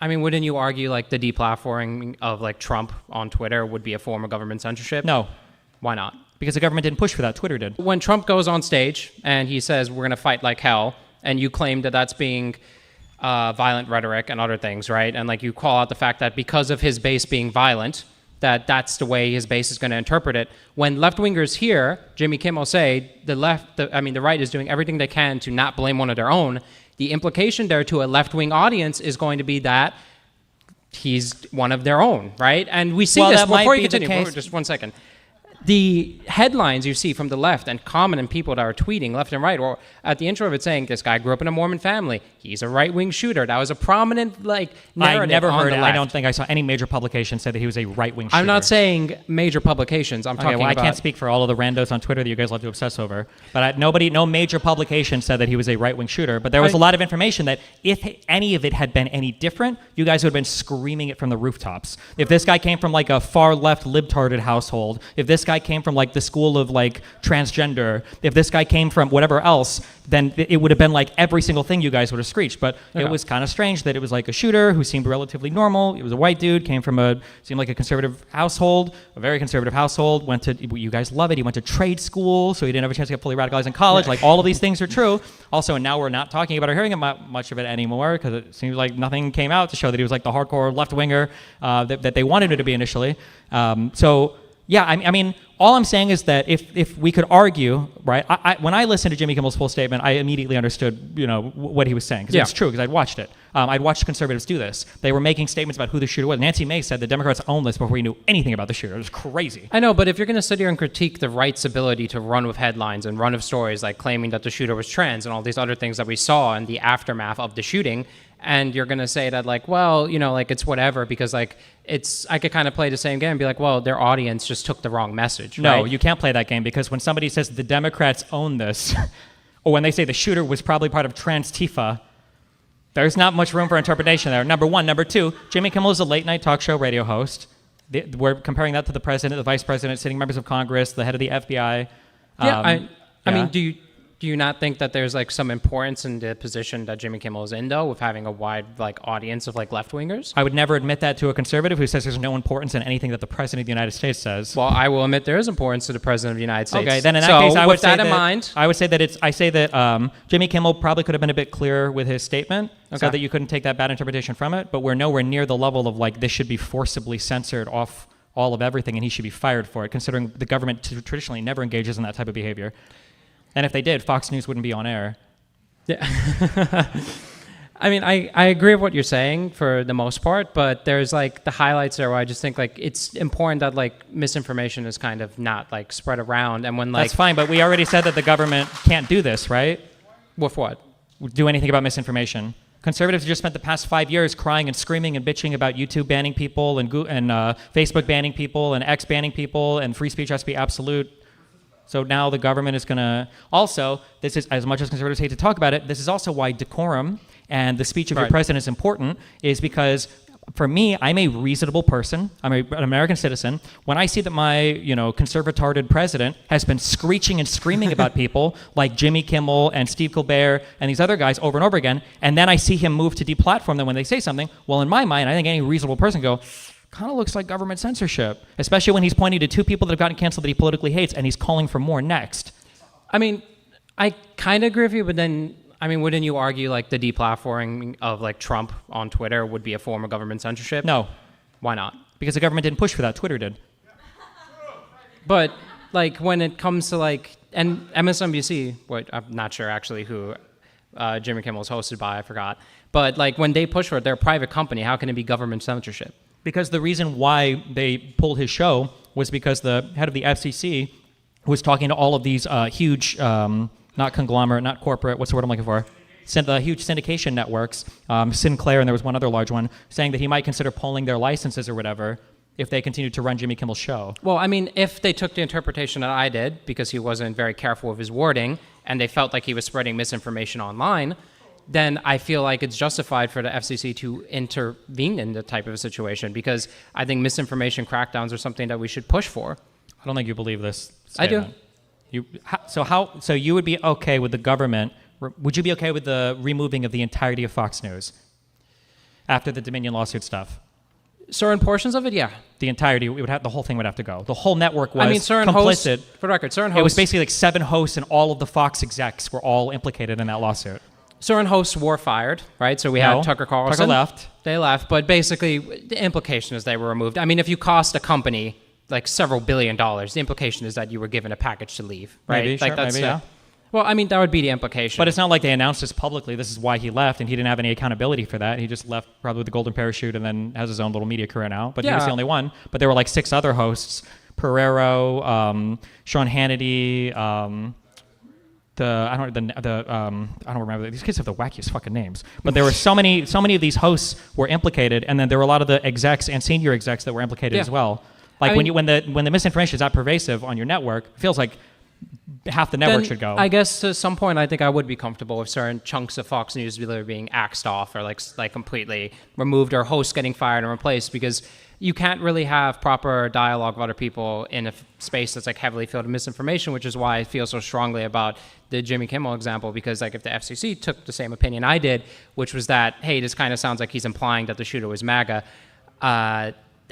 I mean, wouldn't you argue like the deplatforming of like Trump on Twitter would be a form of government censorship? No. Why not? Because the government didn't push for that. Twitter did. When Trump goes on stage and he says, we're going to fight like hell, and you claim that that's being violent rhetoric and other things, right? And like you call out the fact that because of his base being violent, that's the way his base is going to interpret it. When left-wingers hear Jimmy Kimmel say the right is doing everything they can to not blame one of their own, the implication there to a left-wing audience is going to be that he's one of their own, right? And we see this before you continue. Just 1 second. The headlines you see from the left and prominent people that are tweeting left and right, or at the intro of it saying, this guy grew up in a Mormon family, he's a right-wing shooter. That was a prominent narrative. I never heard it. I don't think I saw any major publication say that he was a right-wing shooter. I'm not saying major publications. I'm talking about... I can't speak for all of the randos on Twitter that you guys love to obsess over. But no major publication said that he was a right-wing shooter. But there was a lot of information that if any of it had been any different, you guys would have been screaming it from the rooftops. If this guy came from like a far-left libtarded household, if this guy came from like the school of like transgender, if this guy came from whatever else, then it would have been like every single thing you guys would have screeched. But it was kind of strange that it was like a shooter who seemed relatively normal. He was a white dude, seemed like a conservative household, a very conservative household, you guys love it, he went to trade school, so he didn't have a chance to get fully radicalized in college. Like all of these things are true. Also, and now we're not talking about or hearing about much of it anymore because it seems like nothing came out to show that he was like the hardcore left-winger that they wanted him to be initially. Yeah, I mean, all I'm saying is that if we could argue, right? When I listened to Jimmy Kimmel's full statement, I immediately understood, what he was saying because it's true because I'd watched it. I'd watched conservatives do this. They were making statements about who the shooter was. Nancy Mace said the Democrats owned this before he knew anything about the shooter. It was crazy. I know, but if you're going to sit here and critique the right's ability to run with headlines and run with stories like claiming that the shooter was trans and all these other things that we saw in the aftermath of the shooting, and you're going to say that like, well, like it's whatever because like I could kind of play the same game and be like, well, their audience just took the wrong message. No, right? You can't play that game because when somebody says the Democrats own this, or when they say the shooter was probably part of Trans-Tifa, there's not much room for interpretation there. Number one. Number two, Jimmy Kimmel is a late-night talk show radio host. We're comparing that to the president, the vice president, sitting members of Congress, the head of the FBI. I mean, do you not think that there's like some importance in the position that Jimmy Kimmel is in, though, with having a wide like audience of like left-wingers? I would never admit that to a conservative who says there's no importance in anything that the president of the United States says. Well, I will admit there is importance to the president of the United States. Okay, then in that case, I would say that in mind, I would say that Jimmy Kimmel probably could have been a bit clearer with his statement, so that you couldn't take that bad interpretation from it. But we're nowhere near the level of like this should be forcibly censored off all of everything, and he should be fired for it, considering the government traditionally never engages in that type of behavior. And if they did, Fox News wouldn't be on air. Yeah. I mean, I agree with what you're saying for the most part, but there's like the highlights there where I just think like it's important that like misinformation is kind of not like spread around. And when like... That's fine, but we already said that the government can't do this, right? With what? Do anything about misinformation. Conservatives just spent the past 5 years crying and screaming and bitching about YouTube banning people and Facebook banning people and X banning people and free speech has to be absolute. So now the government is going to... Also, this is, as much as conservatives hate to talk about it, this is also why decorum and the speech of your president is important, is because for me, I'm a reasonable person. I'm an American citizen. When I see that my, conservatarded president has been screeching and screaming about people like Jimmy Kimmel and Steve Colbert and these other guys over and over again, and then I see him move to deplatform them when they say something, well, in my mind, I think any reasonable person go... kind of looks like government censorship, especially when he's pointing to two people that have gotten canceled that he politically hates, and he's calling for more next. I mean, I kind of agree with you, but then, I mean, wouldn't you argue like the deplatforming of like Trump on Twitter would be a form of government censorship? No. Why not? Because the government didn't push for that. Twitter did. But like when it comes to like, and MSNBC, I'm not sure actually who Jimmy Kimmel is hosted by, I forgot. But like when they push for it, they're a private company. How can it be government censorship? Because the reason why they pulled his show was because the head of the FCC was talking to all of these huge, not conglomerate, not corporate, what's the word I'm looking for? The huge syndication networks, Sinclair, and there was one other large one, saying that he might consider pulling their licenses or whatever if they continued to run Jimmy Kimmel's show. Well, I mean, if they took the interpretation that I did, because he wasn't very careful with his wording, and they felt like he was spreading misinformation online, then I feel like it's justified for the FCC to intervene in the type of a situation, because I think misinformation crackdowns are something that we should push for. I don't think you believe this statement. I do. So you would be okay with the government, would you be okay with the removing of the entirety of Fox News? after the Dominion lawsuit stuff. Certain portions of it, yeah. The entirety, the whole thing would have to go. The whole network was I mean, certain complicit. hosts, for the record, certain hosts. It was basically like 7 hosts, and all of the Fox execs were all implicated in that lawsuit. Certain hosts were fired, right? So we had Tucker Carlson. Tucker left. They left, but basically the implication is they were removed. I mean, if you cost a company like several $1 billion, the implication is that you were given a package to leave, right? Maybe, like sure, maybe, yeah. Well, I mean, that would be the implication. But it's not like they announced this publicly. This is why he left, and he didn't have any accountability for that. He just left probably with the golden parachute and then has his own little media career now. But he was the only one. But there were like 6 other hosts: Pereiro, Sean Hannity. I don't remember. These kids have the wackiest fucking names. But there were so many of these hosts were implicated, and then there were a lot of the execs and senior execs that were implicated as well. Like when the misinformation is that pervasive on your network, it feels like half the network should go. I guess to some point, I think I would be comfortable if certain chunks of Fox News were being axed off or like completely removed, or hosts getting fired and replaced, because you can't really have proper dialogue with other people in a space that's like heavily filled with misinformation, which is why I feel so strongly about the Jimmy Kimmel example, because like if the FCC took the same opinion I did, which was that, hey, this kind of sounds like he's implying that the shooter was MAGA,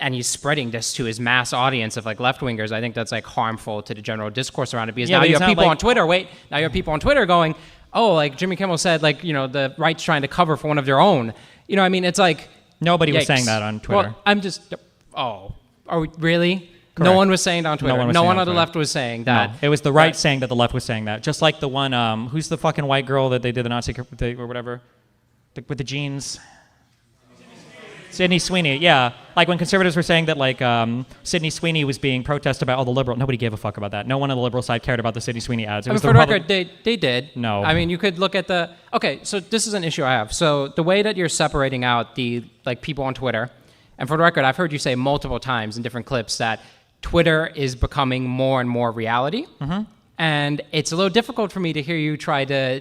and he's spreading this to his mass audience of like left-wingers, I think that's like harmful to the general discourse around it, because now you have people on Twitter, now you have people on Twitter going, oh, like Jimmy Kimmel said, like, you know, the right's trying to cover for one of their own. You know, I mean, it's like... Nobody was saying that on Twitter. Well, I'm just... Oh, are we really? Correct. No one was saying that on Twitter. No one on the left was saying that. No, it was the right saying that the left was saying that. Just like the one, who's the fucking white girl that they did the Nazi or whatever, with the jeans? Sydney Sweeney, yeah. Like when conservatives were saying that like Sydney Sweeney was being protested by all the liberal, nobody gave a fuck about that. No one on the liberal side cared about the Sydney Sweeney ads. It was for the record, they did. No. I mean, you could look at the... Okay, so this is an issue I have. So the way that you're separating out the like people on Twitter, and for the record, I've heard you say multiple times in different clips that Twitter is becoming more and more reality. Mm-hmm. And it's a little difficult for me to hear you try to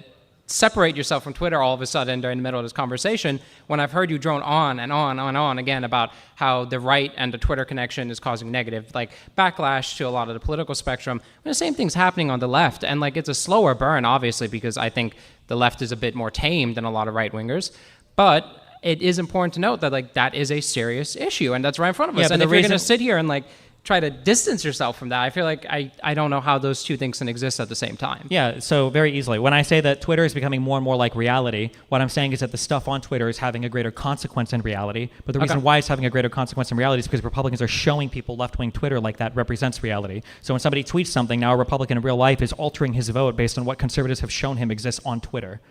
separate yourself from Twitter all of a sudden during the middle of this conversation, when I've heard you drone on and on and on again about how the right and the Twitter connection is causing negative like backlash to a lot of the political spectrum. When the same thing's happening on the left, and like it's a slower burn, obviously, because I think the left is a bit more tame than a lot of right-wingers. But it is important to note that like that is a serious issue, and that's right in front of us. And if you're going to sit here and like try to distance yourself from that, I feel like I don't know how those two things can exist at the same time. Yeah, so very easily. When I say that Twitter is becoming more and more like reality, what I'm saying is that the stuff on Twitter is having a greater consequence in reality. But the reason why it's having a greater consequence in reality is because Republicans are showing people left-wing Twitter like that represents reality. So when somebody tweets something, now a Republican in real life is altering his vote based on what conservatives have shown him exists on Twitter.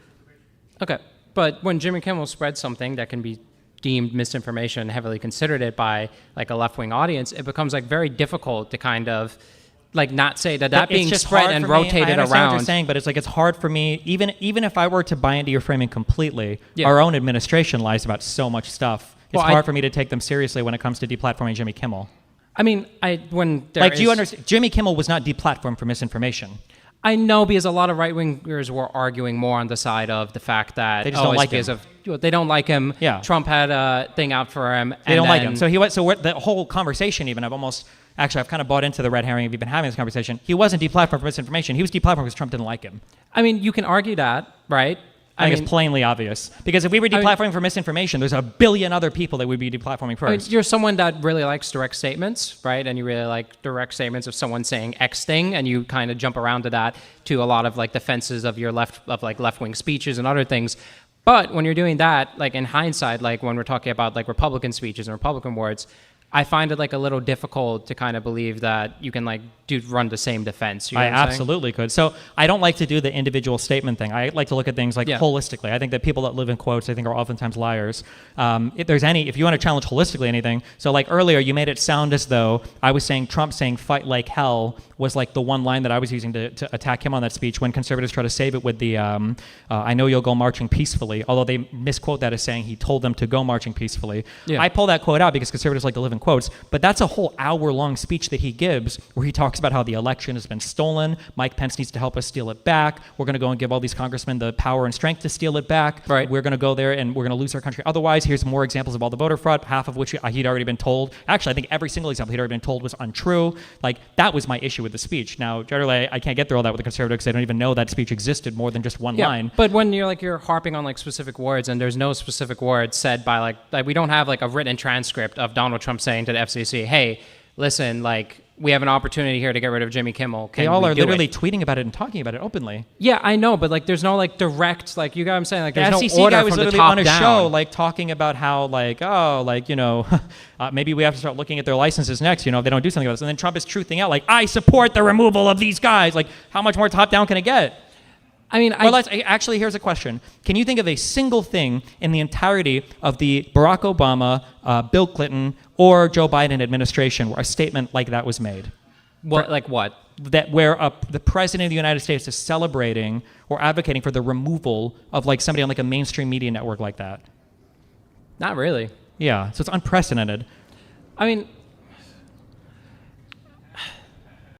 Okay, but when Jimmy Kimmel spreads something that can be deemed misinformation and heavily considered it by like a left-wing audience, it becomes like very difficult to kind of like not say that being spread and rotated around. I understand what you're saying, but it's like it's hard for me, even if I were to buy into your framing completely, our own administration lies about so much stuff. It's hard for me to take them seriously when it comes to deplatforming Jimmy Kimmel. I mean, do you understand? Jimmy Kimmel was not deplatformed for misinformation. I know, because a lot of right-wingers were arguing more on the side of the fact that they just don't like him. They don't like him. Yeah. Trump had a thing out for him. They don't like him. So the whole conversation, even I've kind of bought into the red herring. We've been having this conversation. He wasn't deplatformed for misinformation. He was deplatformed because Trump didn't like him. I mean, you can argue that, right? I think it's plainly obvious. Because if we were deplatforming for misinformation, there's a billion other people that would be deplatforming first. I mean, you're someone that really likes direct statements, right? And you really like direct statements of someone saying X thing, and you kind of jump around to that to a lot of like defenses of your left-wing speeches and other things. But when you're doing that, like in hindsight, like when we're talking about like Republican speeches and Republican words, I find it like a little difficult to kind of believe that you can like run the same defense. You know I absolutely could. So I don't like to do the individual statement thing. I like to look at things like holistically. I think that people that live in quotes, I think, are oftentimes liars. If you want to challenge holistically anything, so like earlier you made it sound as though I was saying Trump saying fight like hell was like the one line that I was using to attack him on that speech, when conservatives try to save it with the I know you'll go marching peacefully, although they misquote that as saying he told them to go marching peacefully. Yeah. I pull that quote out because conservatives like to live in quotes, but that's a whole hour-long speech that he gives where he talks about how the election has been stolen. Mike Pence needs to help us steal it back. We're going to go and give all these congressmen the power and strength to steal it back. Right. We're going to go there and we're going to lose our country otherwise. Here's more examples of all the voter fraud, half of which he'd already been told. Actually, I think every single example he'd already been told was untrue. Like, that was my issue with the speech. Now, generally, I can't get through all that with the conservatives because I don't even know that speech existed more than just one line. But when you're harping on like specific words and there's no specific words said by like we don't have like a written transcript of Donald Trump saying to the FCC, hey, listen, like we have an opportunity here to get rid of Jimmy Kimmel. They all are literally tweeting about it and talking about it openly. Yeah, I know, but like there's no like direct, like you got what I'm saying, like there's the FCC no order guy was from the literally top on a down. show like talking about how like, oh, like, you know, maybe we have to start looking at their licenses next, you know, if they don't do something about this. And then Trump is truthing out like, I support the removal of these guys. Like, how much more top down can it get? I mean, actually, here's a question. Can you think of a single thing in the entirety of the Barack Obama, Bill Clinton, or Joe Biden administration where a statement like that was made? what like what? That where the president of the United States is celebrating or advocating for the removal of like somebody on like a mainstream media network like that? Not really. Yeah, so it's unprecedented. I mean,